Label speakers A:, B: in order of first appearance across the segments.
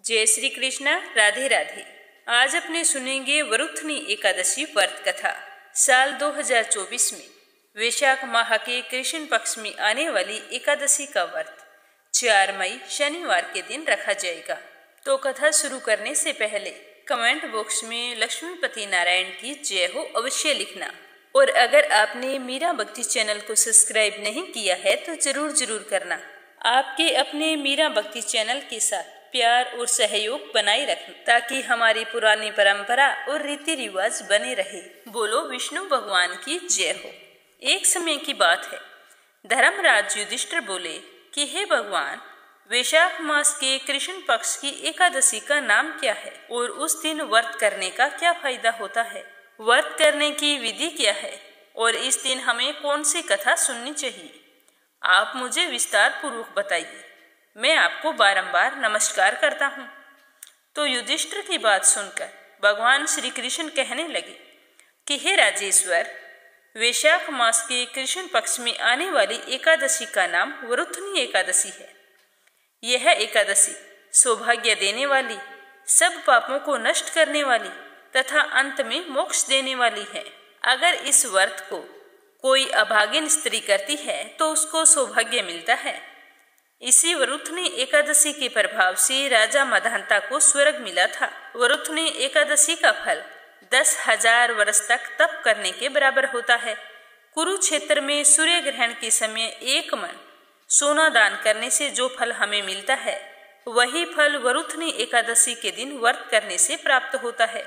A: जय श्री कृष्णा। राधे राधे। आज अपने सुनेंगे वरुथनी एकादशी व्रत कथा। साल 2024 में वैशाख माह के कृष्ण पक्ष में आने वाली एकादशी का व्रत 4 मई शनिवार के दिन रखा जाएगा। तो कथा शुरू करने से पहले कमेंट बॉक्स में लक्ष्मीपति नारायण की जय हो अवश्य लिखना। और अगर आपने मीरा भक्ति चैनल को सब्सक्राइब नहीं किया है तो जरूर करना। आपके अपने मीरा भक्ति चैनल के साथ प्यार और सहयोग बनाए रखें ताकि हमारी पुरानी परंपरा और रीति रिवाज बने रहे। बोलो विष्णु भगवान की जय हो। एक समय की बात है, धर्मराज युधिष्ठिर बोले कि हे भगवान, वैशाख मास के कृष्ण पक्ष की एकादशी का नाम क्या है और उस दिन व्रत करने का क्या फायदा होता है? व्रत करने की विधि क्या है और इस दिन हमें कौन सी कथा सुननी चाहिए? आप मुझे विस्तार पूर्वक बताइए। मैं आपको बारंबार नमस्कार करता हूँ। तो युधिष्ठिर की बात सुनकर भगवान श्री कृष्ण कहने लगे कि हे राजेश्वर, वैशाख मास के कृष्ण पक्ष में आने वाली एकादशी का नाम वरुथनी एकादशी है। यह एकादशी सौभाग्य देने वाली, सब पापों को नष्ट करने वाली तथा अंत में मोक्ष देने वाली है। अगर इस व्रत को कोई अभागिन स्त्री करती है तो उसको सौभाग्य मिलता है। इसी वरुथनी एकादशी के प्रभाव से राजा मधांता को स्वर्ग मिला था। वरुथनी एकादशी का फल 10,000 वर्ष तक तप करने के बराबर होता है। कुरुक्षेत्र में सूर्य ग्रहण के समय 1 मन सोना दान करने से जो फल हमें मिलता है, वही फल वरुथनी एकादशी के दिन व्रत करने से प्राप्त होता है।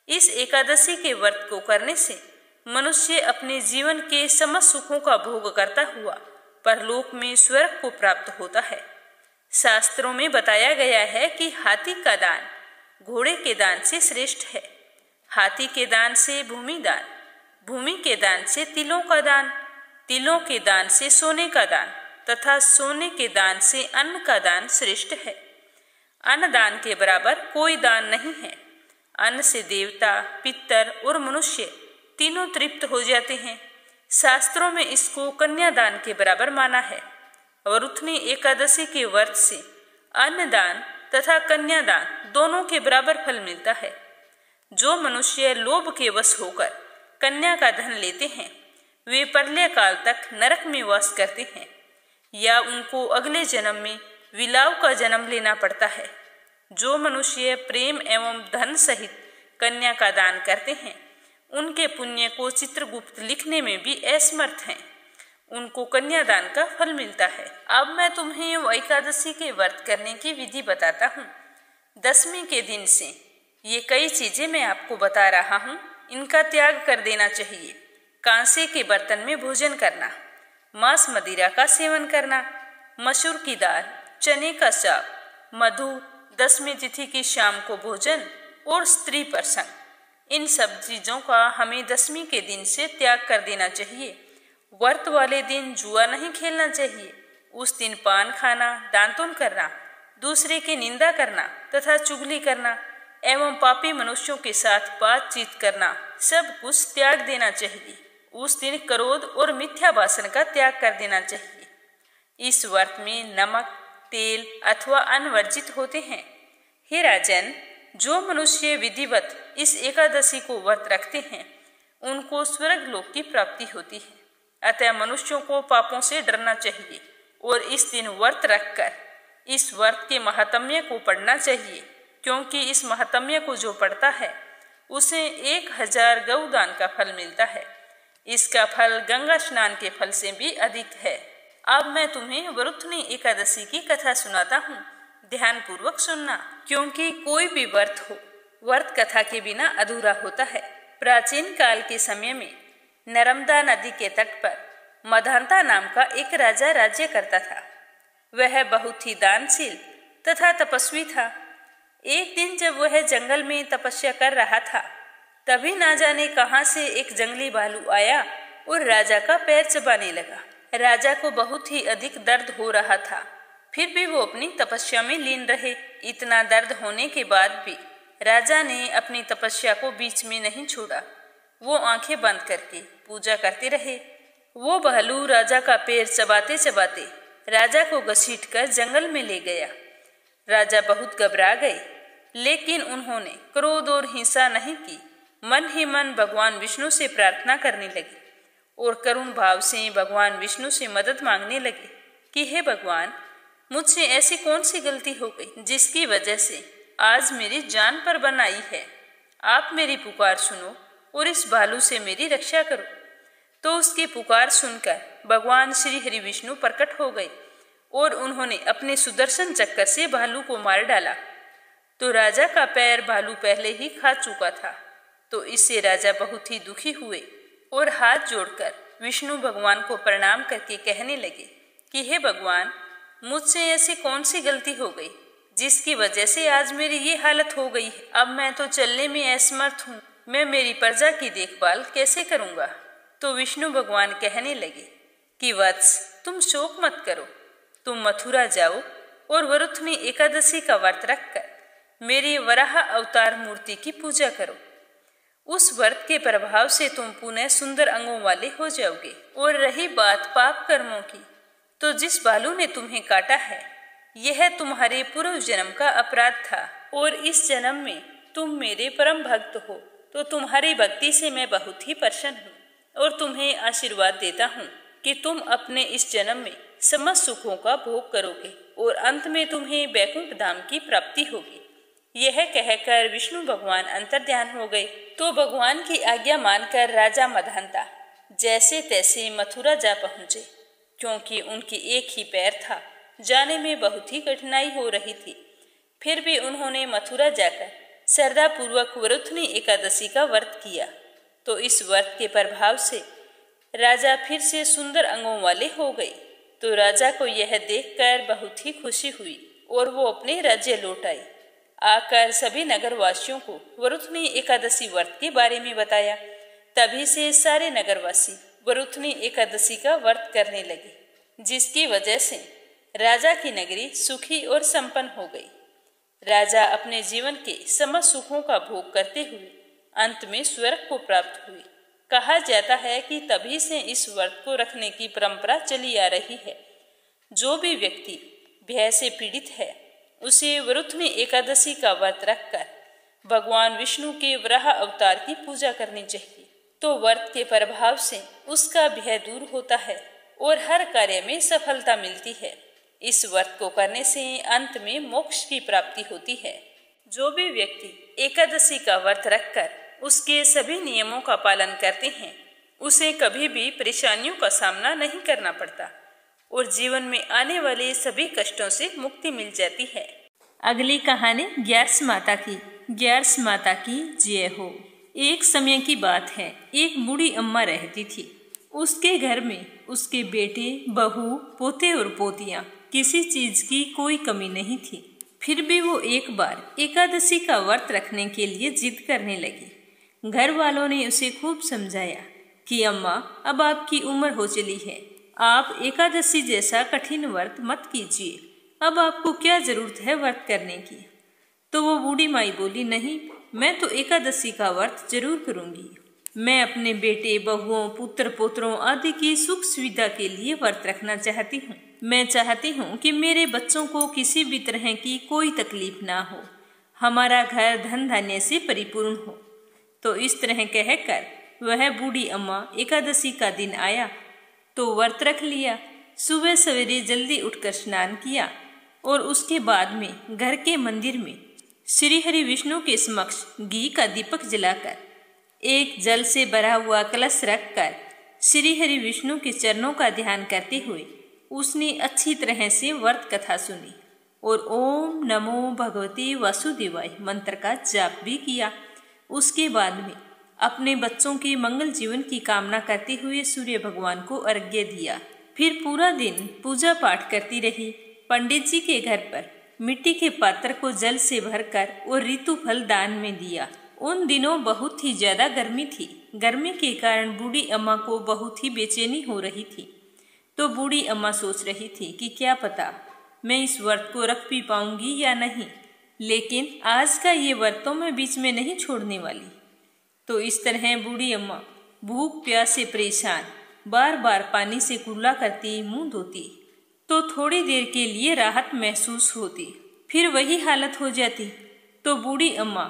A: इस एकादशी के व्रत को करने से मनुष्य अपने जीवन के समस्त सुखों का भोग करता हुआ परलोक में स्वर्ग को प्राप्त होता है। शास्त्रों में बताया गया है कि हाथी का दान घोड़े के दान से श्रेष्ठ है। हाथी के दान से भूमि दान, भूमि के दान से तिलों का दान, तिलों के दान से सोने का दान तथा सोने के दान से अन्न का दान श्रेष्ठ है। अन्न दान के बराबर कोई दान नहीं है। अन्न से देवता, पितर और मनुष्य तीनों तृप्त हो जाते हैं। शास्त्रों में इसको कन्यादान के बराबर माना है। वरुथनी एकादशी के व्रत से अन्नदान तथा कन्यादान दोनों के बराबर फल मिलता है। जो मनुष्य लोभ के वश होकर कन्या का धन लेते हैं, वे प्रलय काल तक नरक में वास करते हैं या उनको अगले जन्म में विलाव का जन्म लेना पड़ता है। जो मनुष्य प्रेम एवं धन सहित कन्या का दान करते हैं, उनके पुण्य को चित्रगुप्त लिखने में भी असमर्थ हैं। उनको कन्यादान का फल मिलता है। अब मैं तुम्हें एकादशी के व्रत करने की विधि बताता हूँ। 10वीं के दिन से ये कई चीजें मैं आपको बता रहा हूँ, इनका त्याग कर देना चाहिए। कांसे के बर्तन में भोजन करना, मांस मदिरा का सेवन करना, मसूर की दाल, चने का साग, मधु, 10वीं तिथि की शाम को भोजन और स्त्री प्रसंग, इन सब चीजों का हमें 10वीं के दिन से त्याग कर देना चाहिए। व्रत वाले दिन जुआ नहीं खेलना चाहिए। उस दिन पान खाना, दांतुन करना, दूसरे की निंदा करना तथा चुगली करना एवं पापी मनुष्यों के साथ बातचीत करना, सब कुछ त्याग देना चाहिए। उस दिन क्रोध और मिथ्या भाषण का त्याग कर देना चाहिए। इस व्रत में नमक, तेल अथवा अन्न वर्जित होते हैं। हे राजन, जो मनुष्य विधिवत इस एकादशी को व्रत रखते हैं, उनको स्वर्ग लोक की प्राप्ति होती है। अतः मनुष्यों को पापों से डरना चाहिए और इस दिन व्रत रखकर इस व्रत के महात्म्य को पढ़ना चाहिए, क्योंकि इस महात्म्य को जो पढ़ता है उसे 1000 गौदान का फल मिलता है। इसका फल गंगा स्नान के फल से भी अधिक है। अब मैं तुम्हें वरुथनी एकादशी की कथा सुनाता हूँ। ध्यान पूर्वक सुनना, क्योंकि कोई भी व्रत हो, व्रत कथा के बिना अधूरा होता है। प्राचीन काल के समय में नर्मदा नदी के तट पर मधांता नाम का एक राजा राज्य करता था। वह बहुत ही दानशील तथा तपस्वी था। एक दिन जब वह जंगल में तपस्या कर रहा था, तभी ना जाने कहां से एक जंगली भालू आया और राजा का पैर चबाने लगा। राजा को बहुत ही अधिक दर्द हो रहा था, फिर भी वो अपनी तपस्या में लीन रहे। इतना दर्द होने के बाद भी राजा ने अपनी तपस्या को बीच में नहीं छोड़ा। वो आंखें बंद करके पूजा करते रहे। वो भालू राजा का पैर चबाते चबाते राजा को घसीटकर जंगल में ले गया। राजा बहुत घबरा गए, लेकिन उन्होंने क्रोध और हिंसा नहीं की। मन ही मन भगवान विष्णु से प्रार्थना करने लगे और करुण भाव से भगवान विष्णु से मदद मांगने लगे कि हे भगवान, मुझसे ऐसी कौन सी गलती हो गई जिसकी वजह से आज मेरी जान पर बन आई है। आप मेरी पुकार सुनो और इस भालू से मेरी रक्षा करो। तो उसकी पुकार सुनकर भगवान श्री हरि विष्णु प्रकट हो गए और उन्होंने अपने सुदर्शन चक्कर से भालू को मार डाला। तो राजा का पैर भालू पहले ही खा चुका था। तो इससे राजा बहुत ही दुखी हुए और हाथ जोड़कर विष्णु भगवान को प्रणाम करके कहने लगे कि हे भगवान, मुझसे ऐसी कौन सी गलती हो गई जिसकी वजह से आज मेरी ये हालत हो गई है। अब मैं तो चलने में असमर्थ हूँ, मैं मेरी प्रजा की देखभाल कैसे करूँगा। तो विष्णु भगवान कहने लगे कि वत्स, तुम शोक मत करो, तुम मथुरा जाओ और वरुथनी एकादशी का व्रत रखकर मेरी वराह अवतार मूर्ति की पूजा करो। उस व्रत के प्रभाव से तुम पुनः सुंदर अंगों वाले हो जाओगे। और रही बात पाप कर्मों की, तो जिस भालू ने तुम्हें काटा है, यह तुम्हारे पूर्व जन्म का अपराध था और इस जन्म में तुम मेरे परम भक्त हो। तो तुम्हारी भक्ति से मैं बहुत ही प्रसन्न हूँ और तुम्हें आशीर्वाद देता हूँ कि तुम अपने इस जन्म में समस्त सुखों का भोग करोगे और अंत में तुम्हें वैकुंठ धाम की प्राप्ति होगी। यह कहकर विष्णु भगवान अंतर्ध्यान हो गए। तो भगवान की आज्ञा मानकर राजा मदहंता जैसे तैसे मथुरा जा पहुँचे, क्योंकि उनकी एक ही पैर था, जाने में बहुत ही कठिनाई हो रही थी। फिर भी उन्होंने मथुरा जाकर श्रद्धापूर्वक वरुथनी एकादशी का व्रत किया। तो इस व्रत के प्रभाव से राजा फिर से सुंदर अंगों वाले हो गए। तो राजा को यह देखकर बहुत ही खुशी हुई और वो अपने राज्य लौट आए। आकर सभी नगरवासियों को वरुथनी एकादशी व्रत के बारे में बताया। तभी से सारे नगरवासी वरुथनी एकादशी का व्रत करने लगे, जिसकी वजह से राजा की नगरी सुखी और संपन्न हो गई। राजा अपने जीवन के समस्त सुखों का भोग करते हुए अंत में स्वर्ग को प्राप्त हुए। कहा जाता है कि तभी से इस व्रत को रखने की परंपरा चली आ रही है। जो भी व्यक्ति भय से पीड़ित है, उसे वरुथनी एकादशी का व्रत रखकर भगवान विष्णु के वराह अवतार की पूजा करनी चाहिए। तो व्रत के प्रभाव से उसका भय दूर होता है और हर कार्य में सफलता मिलती है। इस व्रत को करने से अंत में मोक्ष की प्राप्ति होती है। जो भी व्यक्ति एकादशी का व्रत रखकर उसके सभी नियमों का पालन करते हैं, उसे कभी भी परेशानियों का सामना नहीं करना पड़ता और जीवन में आने वाले सभी कष्टों से मुक्ति मिल जाती है। अगली कहानी ग्यारस माता की। ग्यारस माता की जय हो। एक समय की बात है, एक बूढ़ी अम्मा रहती थी। उसके घर में उसके बेटे, बहू, पोते और पोतियां, किसी चीज की कोई कमी नहीं थी। फिर भी वो एक बार एकादशी का व्रत रखने के लिए जिद करने लगी। घर वालों ने उसे खूब समझाया कि अम्मा, अब आपकी उम्र हो चली है, आप एकादशी जैसा कठिन व्रत मत कीजिए। अब आपको क्या जरूरत है व्रत करने की। तो वो बूढ़ी माई बोली, नहीं, मैं तो एकादशी का व्रत जरूर करूंगी। मैं अपने बेटे, बहुओं, पुत्र पोत्रों आदि की सुख सुविधा के लिए व्रत रखना चाहती हूँ। मैं चाहती हूँ कि मेरे बच्चों को किसी भी तरह की कोई तकलीफ ना हो, हमारा घर धन धान्य से परिपूर्ण हो। तो इस तरह कहकर वह बूढ़ी अम्मा एकादशी का दिन आया तो व्रत रख लिया। सुबह सवेरे जल्दी उठकर स्नान किया और उसके बाद में घर के मंदिर में श्री हरि विष्णु के समक्ष घी का दीपक जलाकर एक जल से भरा हुआ कलश रखकर श्री हरि विष्णु के चरणों का ध्यान करते हुए उसने अच्छी तरह से व्रत कथा सुनी और ओम नमो भगवते वासुदेवाय मंत्र का जाप भी किया। उसके बाद में अपने बच्चों के मंगल जीवन की कामना करते हुए सूर्य भगवान को अर्घ्य दिया। फिर पूरा दिन पूजा पाठ करती रही। पंडित जी के घर पर मिट्टी के पात्र को जल से भरकर और ऋतु फल दान में दिया। उन दिनों बहुत ही ज्यादा गर्मी थी। गर्मी के कारण बूढ़ी अम्मा को बहुत ही बेचैनी हो रही थी। तो बूढ़ी अम्मा सोच रही थी कि क्या पता मैं इस व्रत को रख भी पाऊंगी या नहीं, लेकिन आज का ये व्रत तो मैं बीच में नहीं छोड़ने वाली। तो इस तरह बूढ़ी अम्मा भूख प्यास से परेशान बार बार पानी से कुल्ला करती, मुंह धोती तो थोड़ी देर के लिए राहत महसूस होती फिर वही हालत हो जाती तो बूढ़ी अम्मा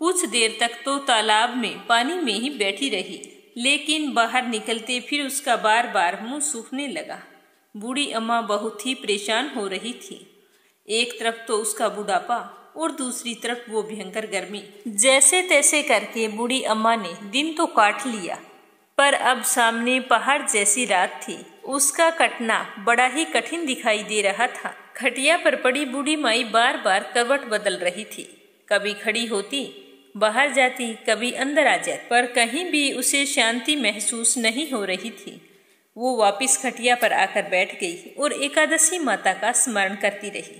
A: कुछ देर तक तो तालाब में पानी में ही बैठी रही, लेकिन बाहर निकलते फिर उसका बार बार मुंह सूखने लगा। बूढ़ी अम्मा बहुत ही परेशान हो रही थी। एक तरफ तो उसका बुढ़ापा और दूसरी तरफ वो भयंकर गर्मी। जैसे तैसे करके बूढ़ी अम्मा ने दिन तो काट लिया, पर अब सामने पहाड़ जैसी रात थी। उसका कटना बड़ा ही कठिन दिखाई दे रहा था। खटिया पर पड़ी बूढ़ी माई बार बार करवट बदल रही थी। कभी खड़ी होती, बाहर जाती, कभी अंदर आ जाती, पर कहीं भी उसे शांति महसूस नहीं हो रही थी। वो वापस खटिया पर आकर बैठ गई और एकादशी माता का स्मरण करती रही।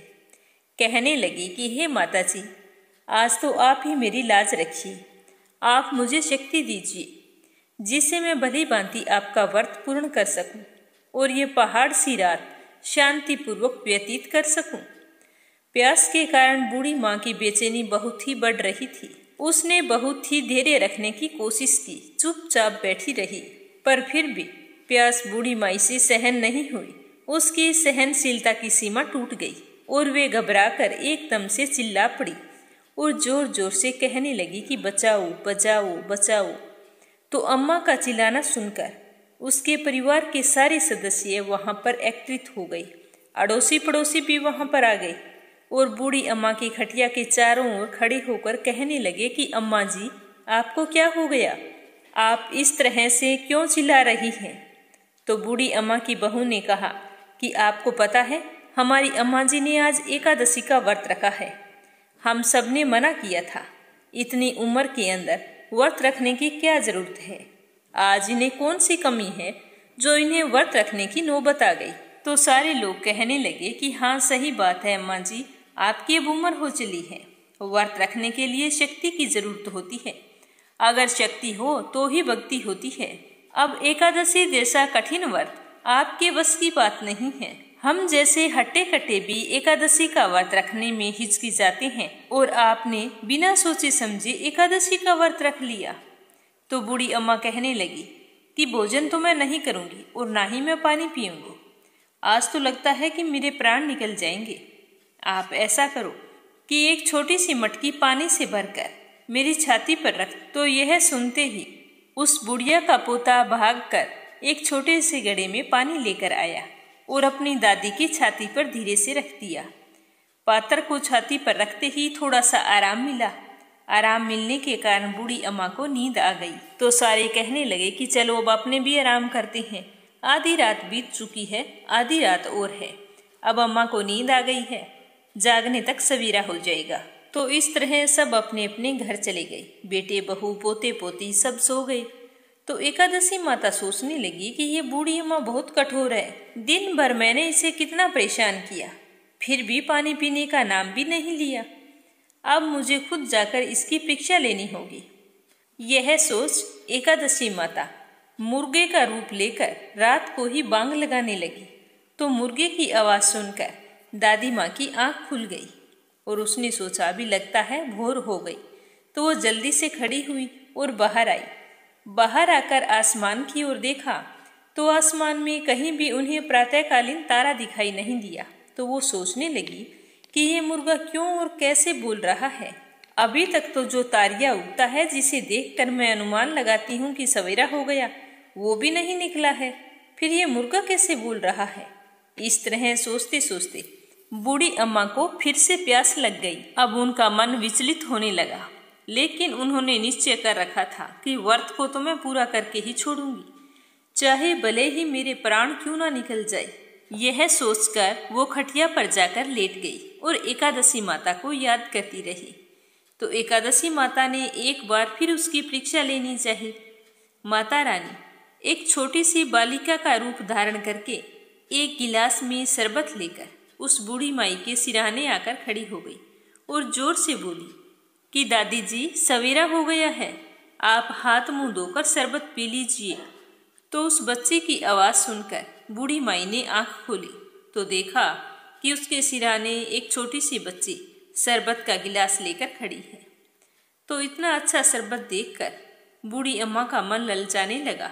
A: कहने लगी कि हे माता जी, आज तो आप ही मेरी लाज रखिए। आप मुझे शक्ति दीजिए जिससे मैं भली भांति आपका व्रत पूर्ण कर सकूं और ये पहाड़ सी रात शांतिपूर्वक व्यतीत कर सकूं। प्यास के कारण बूढ़ी माँ की बेचैनी बहुत ही बढ़ रही थी। उसने बहुत ही धैर्य रखने की कोशिश की, चुपचाप बैठी रही, पर फिर भी प्यास बूढ़ी माई से सहन नहीं हुई। उसकी सहनशीलता की सीमा टूट गई और वे घबराकर एकदम से चिल्ला पड़ी और जोर जोर से कहने लगी कि बचाओ बचाओ बचाओ। तो अम्मा का चिल्लाना सुनकर उसके परिवार के सारे सदस्य वहां पर एकत्रित हो गए। अड़ोसी पड़ोसी भी वहां पर आ गए और बूढ़ी अम्मा की खटिया के चारों ओर खड़े होकर कहने लगे कि अम्मा जी, आपको क्या हो गया? आप इस तरह से क्यों चिल्ला रही हैं? तो बूढ़ी अम्मा की बहू ने कहा कि आपको पता है, हमारी अम्मा जी ने आज एकादशी का व्रत रखा है। हम सब ने मना किया था। इतनी उम्र के अंदर व्रत रखने की क्या जरूरत है? आज इन्हें कौन सी कमी है जो इन्हें व्रत रखने की नौबत आ गई? तो सारे लोग कहने लगे कि हाँ, सही बात है अम्मा जी, आपकी अब उम्र हो चली है। व्रत रखने के लिए शक्ति की जरूरत होती है। अगर शक्ति हो तो ही भक्ति होती है। अब एकादशी जैसा कठिन व्रत आपके बस की बात नहीं है। हम जैसे हट्टे कट्टे भी एकादशी का व्रत रखने में हिचकिचाते हैं और आपने बिना सोचे समझे एकादशी का व्रत रख लिया। तो बूढ़ी अम्मा कहने लगी कि भोजन तो मैं नहीं करूंगी और ना ही मैं पानी पीऊंगी। आज तो लगता है कि मेरे प्राण निकल जाएंगे। आप ऐसा करो कि एक छोटी सी मटकी पानी से भरकर मेरी छाती पर रख। तो यह सुनते ही उस बुढ़िया का पोता भागकर एक छोटे से घड़े में पानी लेकर आया और अपनी दादी की छाती पर धीरे से रख दिया। पात्र को छाती पर रखते ही थोड़ा सा आराम मिला। आराम मिलने के कारण बूढ़ी अम्मा को नींद आ गई। तो सारे कहने लगे कि चलो अब अपने भी आराम करते हैं। आधी रात बीत चुकी है, आधी रात और है। अब अम्मा को नींद आ गई है, जागने तक सवेरा हो जाएगा। तो इस तरह सब अपने अपने घर चले गए। बेटे बहू पोते पोती सब सो गए। तो एकादशी माता सोचने लगी कि ये बूढ़ी अम्मा बहुत कठोर है। दिन भर मैंने इसे कितना परेशान किया, फिर भी पानी पीने का नाम भी नहीं लिया। अब मुझे खुद जाकर इसकी परीक्षा लेनी होगी। यह सोच एकादशी माता मुर्गे का रूप लेकर रात को ही बांग लगाने लगी। तो मुर्गे की आवाज सुनकर दादी माँ की आंख खुल गई और उसने सोचा अभी लगता है भोर हो गई। तो वो जल्दी से खड़ी हुई और बाहर आई। बाहर आकर आसमान की ओर देखा तो आसमान में कहीं भी उन्हें प्रातःकालीन तारा दिखाई नहीं दिया। तो वो सोचने लगी कि ये मुर्गा क्यों और कैसे बोल रहा है। अभी तक तो जो तारिया उगता है जिसे देखकर मैं अनुमान लगाती हूँ कि सवेरा हो गया, वो भी नहीं निकला है। फिर ये मुर्गा कैसे बोल रहा है? इस तरह सोचते सोचते बूढ़ी अम्मा को फिर से प्यास लग गई। अब उनका मन विचलित होने लगा, लेकिन उन्होंने निश्चय कर रखा था कि व्रत को तो मैं पूरा करके ही छोड़ूंगी, चाहे भले ही मेरे प्राण क्यों ना निकल जाए। यह सोचकर वो खटिया पर जाकर लेट गई और एकादशी माता को याद करती रही। तो एकादशी माता ने एक बार फिर उसकी परीक्षा लेनी चाहिए। माता रानी एक छोटी सी बालिका का रूप धारण करके एक गिलास में शरबत लेकर उस बूढ़ी माई के सिरहाने आकर खड़ी हो गई और जोर से बोली कि दादी जी, सवेरा हो गया है, आप हाथ मुंह धोकर शरबत पी लीजिए। तो उस बच्चे की आवाज़ सुनकर बूढ़ी माई ने आंख खोली तो देखा कि उसके सिरहाने एक छोटी सी बच्ची शरबत का गिलास लेकर खड़ी है। तो इतना अच्छा शरबत देखकर बूढ़ी अम्मा का मन ललचाने लगा,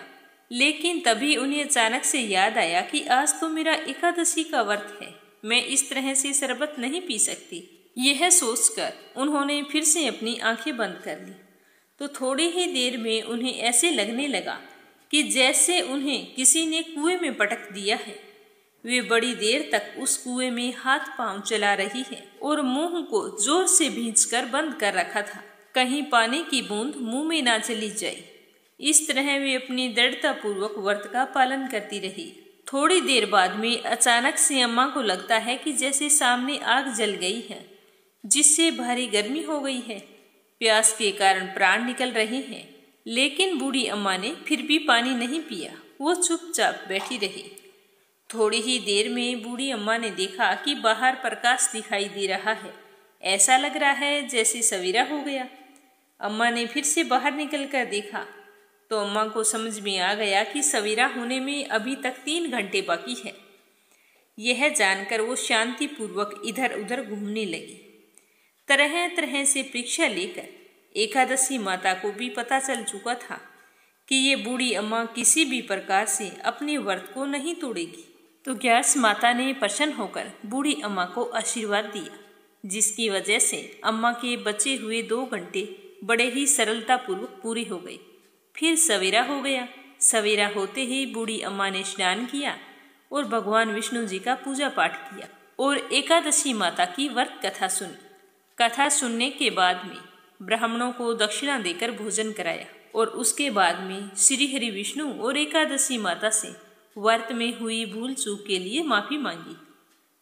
A: लेकिन तभी उन्हें अचानक से याद आया कि आज तो मेरा एकादशी का व्रत है, मैं इस तरह से शरबत नहीं पी सकती। यह सोचकर उन्होंने फिर से अपनी आंखें बंद कर ली तो थोड़ी ही देर में उन्हें ऐसे लगने लगा कि जैसे उन्हें किसी ने कुएं में पटक दिया है। वे बड़ी देर तक उस कुएं में हाथ पांव चला रही है और मुंह को जोर से भींचकर बंद कर रखा था, कहीं पानी की बूंद मुंह में ना चली जाए। इस तरह वे अपनी दृढ़ता पूर्वक व्रत का पालन करती रही। थोड़ी देर बाद में अचानक से अम्मा को लगता है कि जैसे सामने आग जल गई है, जिससे भारी गर्मी हो गई है। प्यास के कारण प्राण निकल रहे हैं, लेकिन बूढ़ी अम्मा ने फिर भी पानी नहीं पिया। वो चुपचाप बैठी रही। थोड़ी ही देर में बूढ़ी अम्मा ने देखा कि बाहर प्रकाश दिखाई दे रहा है। ऐसा लग रहा है जैसे सवेरा हो गया। अम्मा ने फिर से बाहर निकलकर देखा तो अम्मा को समझ में आ गया कि सवेरा होने में अभी तक 3 घंटे बाकी है। यह जानकर वो शांतिपूर्वक इधर उधर घूमने लगी। तरह तरह से परीक्षा लेकर एकादशी माता को भी पता चल चुका था कि ये बूढ़ी अम्मा किसी भी प्रकार से अपने व्रत को नहीं तोड़ेगी। तो ग्यारस माता ने प्रसन्न होकर बूढ़ी अम्मा को आशीर्वाद दिया, जिसकी वजह से अम्मा के बचे हुए 2 घंटे बड़े ही सरलतापूर्वक पूरे हो गए। फिर सवेरा हो गया। सवेरा होते ही बूढ़ी अम्मा ने स्नान किया और भगवान विष्णु जी का पूजा पाठ किया और एकादशी माता की व्रत कथा सुनी। कथा सुनने के बाद में ब्राह्मणों को दक्षिणा देकर भोजन कराया और उसके बाद में श्री हरि विष्णु और एकादशी माता से व्रत में हुई भूल चूक के लिए माफी मांगी।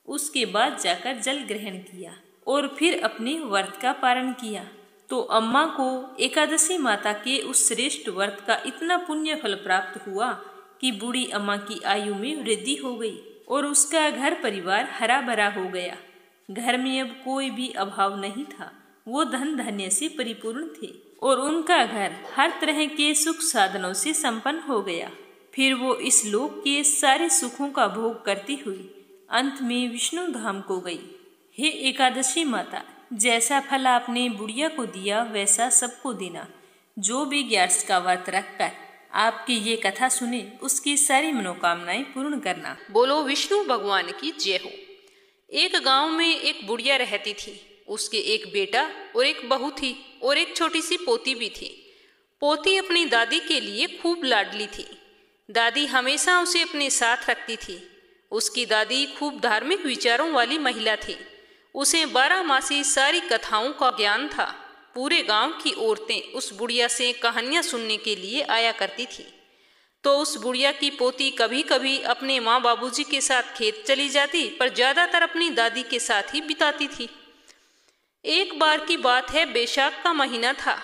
A: उसके बाद जाकर जल ग्रहण किया और फिर अपने व्रत का पारण किया। तो अम्मा को एकादशी माता के उस श्रेष्ठ व्रत का इतना पुण्य फल प्राप्त हुआ कि बूढ़ी अम्मा की आयु में वृद्धि हो गई और उसका घर परिवार हरा भरा हो गया। घर में अब कोई भी अभाव नहीं था। वो धन धान्य से परिपूर्ण थे और उनका घर हर तरह के सुख साधनों से संपन्न हो गया। फिर वो इस लोक के सारे सुखों का भोग करती हुई अंत में विष्णु धाम को गई। हे एकादशी माता, जैसा फल आपने बुढ़िया को दिया वैसा सबको देना। जो भी ग्यारस का व्रत रखकर आपकी ये कथा सुने उसकी सारी मनोकामनाएं पूर्ण करना।
B: बोलो विष्णु भगवान की जय हो। एक गांव में एक बुढ़िया रहती थी। उसके एक बेटा और एक बहू थी और एक छोटी सी पोती भी थी। पोती अपनी दादी के लिए खूब लाडली थी। दादी हमेशा उसे अपने साथ रखती थी। उसकी दादी खूब धार्मिक विचारों वाली महिला थी। उसे 12 मासी सारी कथाओं का ज्ञान था। पूरे गांव की औरतें उस बुढ़िया से कहानियां सुनने के लिए आया करती थी। तो उस बुढ़िया की पोती कभी कभी अपने माँ बाबूजी के साथ खेत चली जाती, पर ज्यादातर अपनी दादी के साथ ही बिताती थी। एक बार की बात है, बैसाख का महीना था।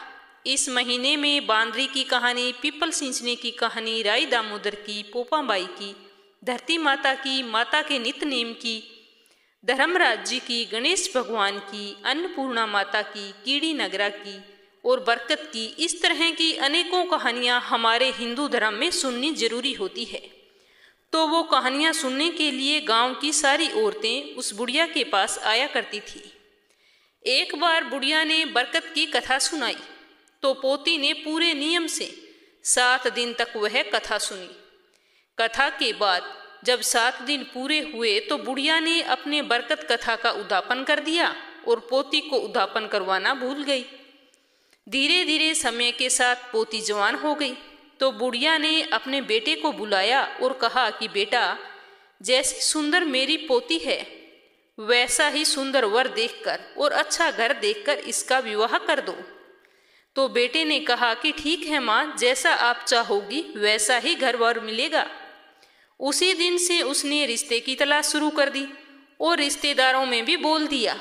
B: इस महीने में बांदरी की कहानी, पीपल सींचने की कहानी, राई दामोदर की, पोपाबाई की, धरती माता की, माता के नित्य-नेम की, धर्मराज जी की, गणेश भगवान की, अन्नपूर्णा माता की, कीड़ी नगरा की और बरकत की, इस तरह की अनेकों कहानियां हमारे हिंदू धर्म में सुननी जरूरी होती है। तो वो कहानियां सुनने के लिए गांव की सारी औरतें उस बुढ़िया के पास आया करती थी। एक बार बुढ़िया ने बरकत की कथा सुनाई तो पोती ने पूरे नियम से 7 दिन तक वह कथा सुनी। कथा के बाद जब 7 दिन पूरे हुए तो बुढ़िया ने अपने बरकत कथा का उद्यापन कर दिया और पोती को उद्यापन करवाना भूल गई। धीरे धीरे समय के साथ पोती जवान हो गई तो बुढ़िया ने अपने बेटे को बुलाया और कहा कि बेटा, जैसी सुंदर मेरी पोती है वैसा ही सुंदर वर देखकर और अच्छा घर देखकर इसका विवाह कर दो। तो बेटे ने कहा कि ठीक है माँ, जैसा आप चाहोगी वैसा ही घर वर मिलेगा। उसी दिन से उसने रिश्ते की तलाश शुरू कर दी और रिश्तेदारों में भी बोल दिया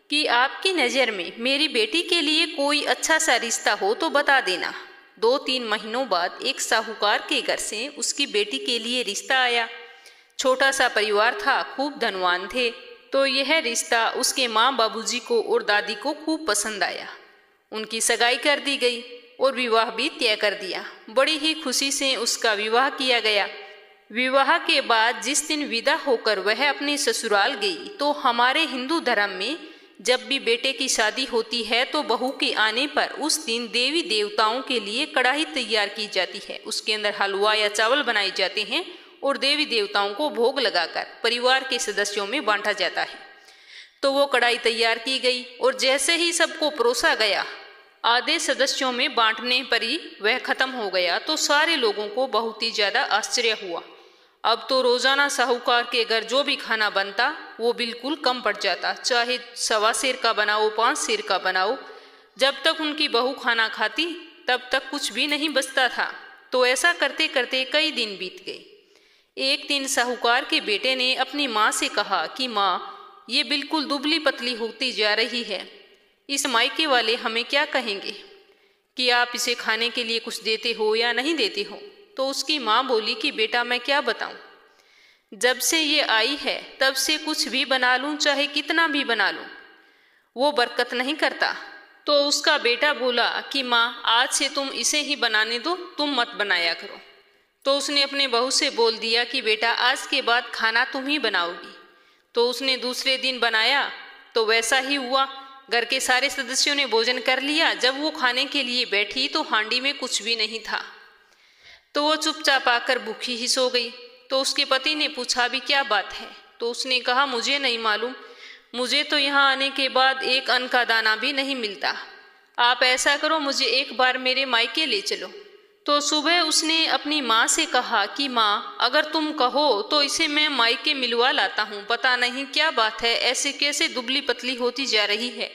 B: कि आपकी नज़र में मेरी बेटी के लिए कोई अच्छा सा रिश्ता हो तो बता देना। 2-3 महीनों बाद एक साहूकार के घर से उसकी बेटी के लिए रिश्ता आया। छोटा सा परिवार था, खूब धनवान थे। तो यह रिश्ता उसके माँ बाबूजी को और दादी को खूब पसंद आया। उनकी सगाई कर दी गई और विवाह भी तय कर दिया। बड़ी ही खुशी से उसका विवाह किया गया। विवाह के बाद जिस दिन विदा होकर वह अपने ससुराल गई तो हमारे हिंदू धर्म में जब भी बेटे की शादी होती है तो बहू के आने पर उस दिन देवी देवताओं के लिए कढ़ाई तैयार की जाती है। उसके अंदर हलवा या चावल बनाए जाते हैं और देवी देवताओं को भोग लगाकर परिवार के सदस्यों में बांटा जाता है। तो वो कढ़ाई तैयार की गई और जैसे ही सबको परोसा गया, आधे सदस्यों में बांटने पर ही वह खत्म हो गया। तो सारे लोगों को बहुत ही ज्यादा आश्चर्य हुआ। अब तो रोजाना साहूकार के घर जो भी खाना बनता वो बिल्कुल कम पड़ जाता, चाहे 1.25 सेर का बनाओ 5 सेर का बनाओ। जब तक उनकी बहू खाना खाती तब तक कुछ भी नहीं बचता था। तो ऐसा करते करते कई दिन बीत गए। एक दिन साहूकार के बेटे ने अपनी माँ से कहा कि माँ, ये बिल्कुल दुबली पतली होती जा रही है, इस मायके वाले हमें क्या कहेंगे कि आप इसे खाने के लिए कुछ देते हो या नहीं देते हो। तो उसकी माँ बोली कि बेटा मैं क्या बताऊं, जब से ये आई है तब से कुछ भी बना लूं, चाहे कितना भी बना लूं, वो बरकत नहीं करता। तो उसका बेटा बोला कि माँ, आज से तुम इसे ही बनाने दो, तुम मत बनाया करो। तो उसने अपने बहू से बोल दिया कि बेटा आज के बाद खाना तुम ही बनाओगी। तो उसने दूसरे दिन बनाया तो वैसा ही हुआ। घर के सारे सदस्यों ने भोजन कर लिया। जब वो खाने के लिए बैठी तो हांडी में कुछ भी नहीं था। तो वो चुपचाप आकर भूखी ही सो गई। तो उसके पति ने पूछा भी क्या बात है। तो उसने कहा मुझे नहीं मालूम, मुझे तो यहाँ आने के बाद एक अन्न का दाना भी नहीं मिलता। आप ऐसा करो, मुझे एक बार मेरे मायके ले चलो। तो सुबह उसने अपनी माँ से कहा कि माँ, अगर तुम कहो तो इसे मैं मायके मिलवा लाता हूँ, पता नहीं क्या बात है, ऐसे कैसे दुबली पतली होती जा रही है।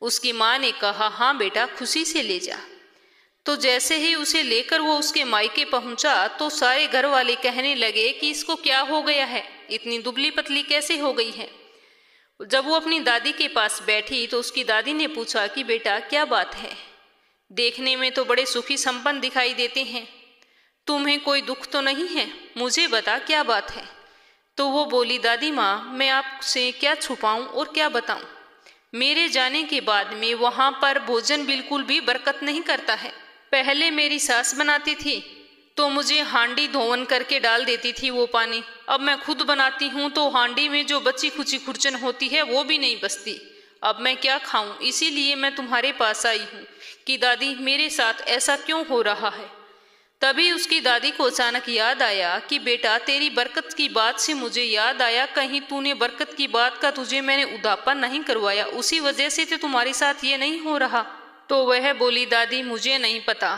B: उसकी माँ ने कहा हाँ बेटा, खुशी से ले जा। तो जैसे ही उसे लेकर वो उसके मायके पहुंचा तो सारे घर वाले कहने लगे कि इसको क्या हो गया है, इतनी दुबली पतली कैसे हो गई है। जब वो अपनी दादी के पास बैठी तो उसकी दादी ने पूछा कि बेटा क्या बात है, देखने में तो बड़े सुखी संपन्न दिखाई देते हैं, तुम्हें कोई दुख तो नहीं है, मुझे बता क्या बात है। तो वो बोली दादी माँ, मैं आपसे क्या छुपाऊं और क्या बताऊं, मेरे जाने के बाद में वहाँ पर भोजन बिल्कुल भी बरकत नहीं करता है। पहले मेरी सास बनाती थी तो मुझे हांडी धोवन करके डाल देती थी वो पानी, अब मैं खुद बनाती हूँ तो हांडी में जो बची खुची खुरचन होती है वो भी नहीं बचती। अब मैं क्या खाऊं, इसीलिए मैं तुम्हारे पास आई हूँ कि दादी मेरे साथ ऐसा क्यों हो रहा है। तभी उसकी दादी को अचानक याद आया कि बेटा तेरी बरकत की बात से मुझे याद आया, कहीं तूने बरकत की बात का तुझे मैंने उद्यापन नहीं करवाया, उसी वजह से तो तुम्हारे साथ ये नहीं हो रहा। तो वह बोली दादी मुझे नहीं पता,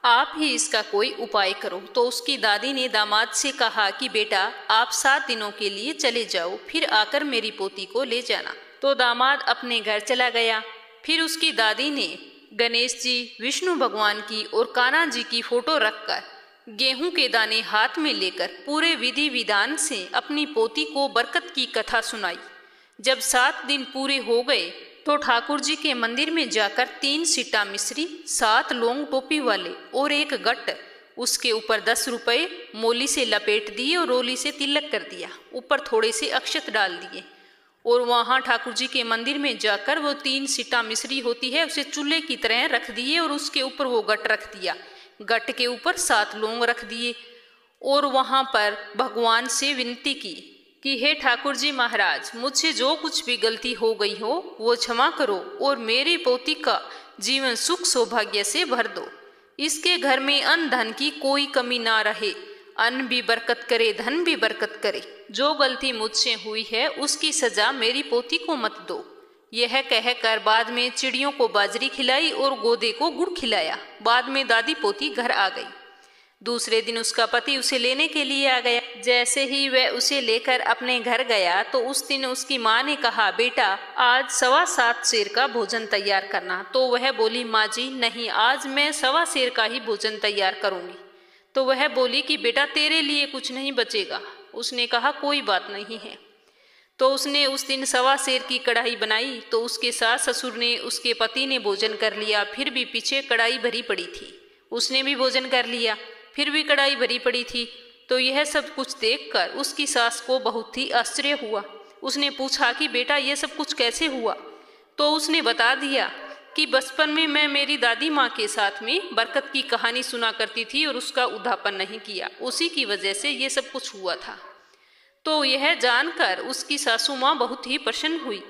B: आप ही इसका कोई उपाय करो। तो उसकी दादी ने दामाद से कहा कि बेटा आप 7 दिनों के लिए चले जाओ, फिर आकर मेरी पोती को ले जाना। तो दामाद अपने घर चला गया। फिर उसकी दादी ने गणेश जी, विष्णु भगवान की और कान्हा जी की फोटो रखकर गेहूं के दाने हाथ में लेकर पूरे विधि विधान से अपनी पोती को बरकत की कथा सुनाई। जब 7 दिन पूरे हो गए तो ठाकुर जी के मंदिर में जाकर 3 सिट्टा मिश्री, 7 लौंग टोपी वाले और एक गट्ट, उसके ऊपर 10 रुपए मोली से लपेट दिए और रोली से तिलक कर दिया, ऊपर थोड़े से अक्षत डाल दिए और वहाँ ठाकुर जी के मंदिर में जाकर वो 3 सिट्टा मिश्री होती है उसे चूल्हे की तरह रख दिए और उसके ऊपर वो गट रख दिया, गट के ऊपर 7 लौंग रख दिए और वहाँ पर भगवान से विनती की कि हे ठाकुर जी महाराज, मुझसे जो कुछ भी गलती हो गई हो वो क्षमा करो और मेरी पोती का जीवन सुख सौभाग्य से भर दो, इसके घर में अन्न धन की कोई कमी ना रहे, अन्न भी बरकत करे धन भी बरकत करे, जो गलती मुझसे हुई है उसकी सजा मेरी पोती को मत दो। यह कहकर बाद में चिड़ियों को बाजरी खिलाई और गोदे को गुड़ खिलाया। बाद में दादी पोती घर आ गई। दूसरे दिन उसका पति उसे लेने के लिए आ गया। जैसे ही वह उसे लेकर अपने घर गया तो उस दिन उसकी माँ ने कहा बेटा आज 7.25 सेर का भोजन तैयार करना। तो वह बोली माँ जी नहीं, आज मैं 1.25 सेर का ही भोजन तैयार करूँगी। तो वह बोली कि बेटा तेरे लिए कुछ नहीं बचेगा। उसने कहा कोई बात नहीं है। तो उसने उस दिन 1.25 सेर की कढ़ाई बनाई। तो उसके सास ससुर ने, उसके पति ने भोजन कर लिया। फिर भी पीछे कढ़ाई भरी पड़ी थी, उसने भी भोजन कर लिया, फिर भी कढ़ाई भरी पड़ी थी। तो यह सब कुछ देखकर उसकी सास को बहुत ही आश्चर्य हुआ। उसने पूछा कि बेटा ये सब कुछ कैसे हुआ। तो उसने बता दिया कि बचपन में मैं मेरी दादी माँ के साथ में बरकत की कहानी सुना करती थी और उसका उद्यापन नहीं किया, उसी की वजह से ये सब कुछ हुआ था। तो यह जानकर उसकी सासू माँ बहुत ही प्रसन्न हुई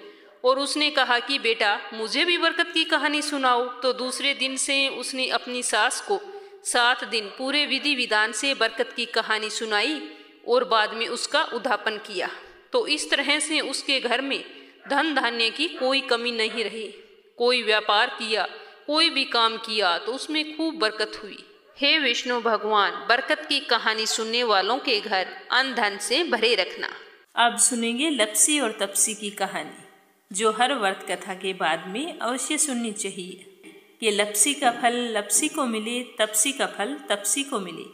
B: और उसने कहा कि बेटा मुझे भी बरकत की कहानी सुनाओ। तो दूसरे दिन से उसने अपनी सास को 7 दिन पूरे विधि विधान से बरकत की कहानी सुनाई और बाद में उसका उद्यापन किया। तो इस तरह से उसके घर में धन धान्य की कोई कमी नहीं रही। कोई व्यापार किया, कोई भी काम किया तो उसमें खूब बरकत हुई। हे विष्णु भगवान, बरकत की कहानी सुनने वालों के घर अन्न धन से भरे रखना।
A: अब सुनेंगे लप्सी और तपसी की कहानी, जो हर व्रत कथा के बाद में अवश्य सुननी चाहिए कि लप्सी का फल लप्सी को मिले, तपसी का फल तपसी को मिले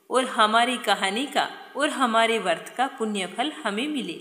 A: और हमारी कहानी का और हमारे व्रत का पुण्य फल हमें मिले।